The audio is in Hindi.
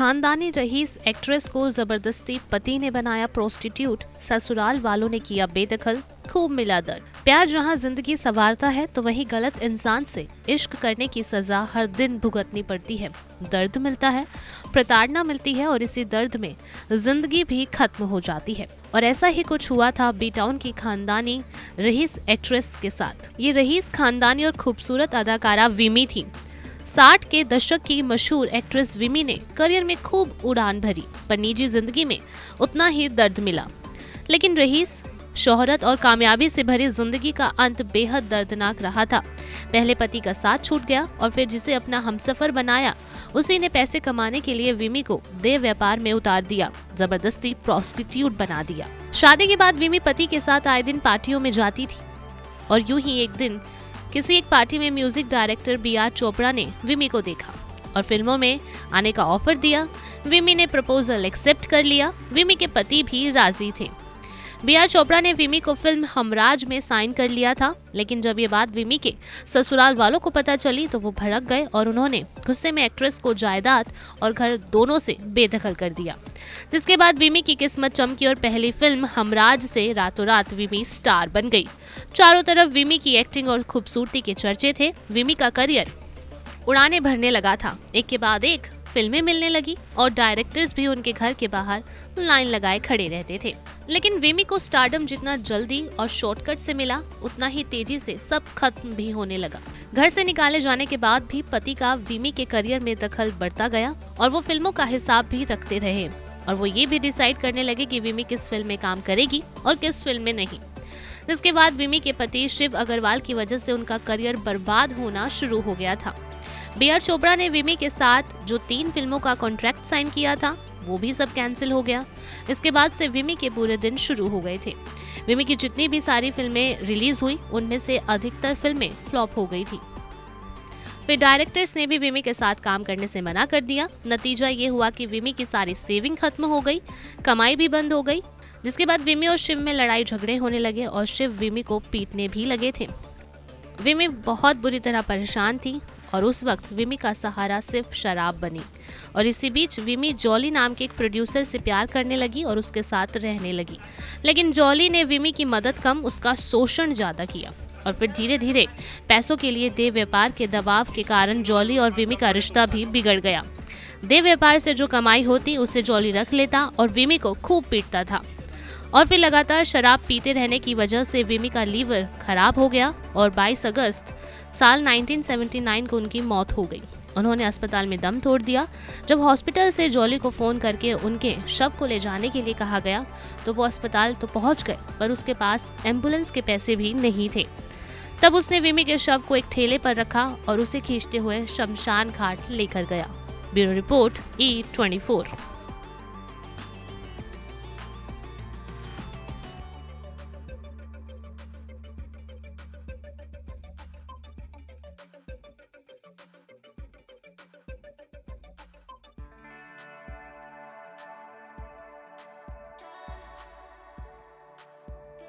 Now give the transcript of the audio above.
खानदानी रईस एक्ट्रेस को जबरदस्ती पति ने बनाया प्रोस्टिट्यूट, ससुराल वालों ने किया बेदखल, खूब मिला दर्द। प्यार जहां जिंदगी संवारता है तो वहीं गलत इंसान से इश्क करने की सजा हर दिन भुगतनी पड़ती है। दर्द मिलता है, प्रताड़ना मिलती है और इसी दर्द में जिंदगी भी खत्म हो जाती है। और ऐसा ही कुछ हुआ था बी टाउन की खानदानी रईस एक्ट्रेस के साथ। ये रईस खानदानी और खूबसूरत अदाकारा विमी थी। 60 के दशक की मशहूर एक्ट्रेस विमी ने करियर में खूब उड़ान भरी, पर निजी जिंदगी में उतना ही दर्द मिला। लेकिन रईस शोहरत और कामयाबी से भरी जिंदगी का अंत बेहद दर्दनाक रहा था। पहले पति का साथ छूट गया और फिर जिसे अपना हमसफर बनाया उसी ने पैसे कमाने के लिए विमी को देह व्यापार में उतार दिया, जबरदस्ती प्रोस्टिट्यूट बना दिया। शादी के बाद विमी पति के साथ आए दिन पार्टियों में जाती थी और यूं ही एक दिन किसी एक पार्टी में म्यूजिक डायरेक्टर बी.आर. चोपड़ा ने विमी को देखा और फिल्मों में आने का ऑफर दिया। विमी ने प्रपोजल एक्सेप्ट कर लिया। विमी के पति भी राजी थे। बी.आर. चोपड़ा ने विमी को फिल्म हमराज में साइन कर लिया था, लेकिन जब ये बात विमी के ससुराल वालों को पता चली तो वो भड़क गए और उन्होंने गुस्से में एक्ट्रेस को जायदाद और घर दोनों से बेदखल कर दिया। जिसके बाद विमी की किस्मत चमकी और पहली फिल्म हमराज से रातों रात विमी स्टार बन गई। चारों तरफ विमी की एक्टिंग और खूबसूरती के चर्चे थे। विमी का करियर उड़ाने भरने लगा था। एक के बाद एक फिल्में मिलने लगी और डायरेक्टर्स भी उनके घर के बाहर लाइन लगाए खड़े रहते थे। लेकिन विमी को स्टारडम जितना जल्दी और शॉर्टकट से मिला, उतना ही तेजी से सब खत्म भी होने लगा। घर से निकाले जाने के बाद भी पति का विमी के करियर में दखल बढ़ता गया और वो फिल्मों का हिसाब भी रखते रहे और वो ये भी डिसाइड करने लगे कि विमी किस फिल्म में काम करेगी और किस फिल्म में नहीं। जिसके बाद विमी के पति शिव अग्रवाल की वजह से उनका करियर बर्बाद होना शुरू हो गया था। बी.आर. चोपड़ा ने विमी के साथ जो 3 फिल्मों का कॉन्ट्रैक्ट साइन किया था वो भी सब कैंसिल हो गया। इसके बाद से विमी के बुरे दिन शुरू हो गए थे। विमी की जितनी भी सारी फिल्में रिलीज हुई उनमें से अधिकतर फिल्में फ्लॉप हो गई थी। फिर डायरेक्टर्स ने भी विमी के साथ काम करने से मना कर दिया। नतीजा ये हुआ कि विमी की सारी सेविंग खत्म हो गई, कमाई भी बंद हो गई। जिसके बाद विमी और शिव में लड़ाई झगड़े होने लगे और शिव विमी को पीटने भी लगे थे। विमी बहुत बुरी तरह परेशान थी और उस वक्त विमी का सहारा सिर्फ शराब बनी। और इसी बीच विमी जॉली नाम के एक प्रोड्यूसर से प्यार करने लगी और उसके साथ रहने लगी। लेकिन जॉली ने विमी की मदद कम, उसका शोषण ज्यादा किया और फिर धीरे धीरे पैसों के लिए देह व्यापार के दबाव के कारण जॉली और विमी का रिश्ता भी बिगड़ गया। देह व्यापार से जो कमाई होती उसे जॉली रख लेता और विमी को खूब पीटता था। और फिर लगातार शराब पीते रहने की वजह से विमी का लीवर खराब हो गया और 22 अगस्त साल 1979 को उनकी मौत हो गई। उन्होंने अस्पताल में दम तोड़ दिया। जब हॉस्पिटल से जॉली को फोन करके उनके शव को ले जाने के लिए कहा गया तो वो अस्पताल तो पहुंच गए, पर उसके पास एम्बुलेंस के पैसे भी नहीं थे। तब उसने विमी के शव को एक ठेले पर रखा और उसे खींचते हुए शमशान घाट लेकर गया। Bureau report E24।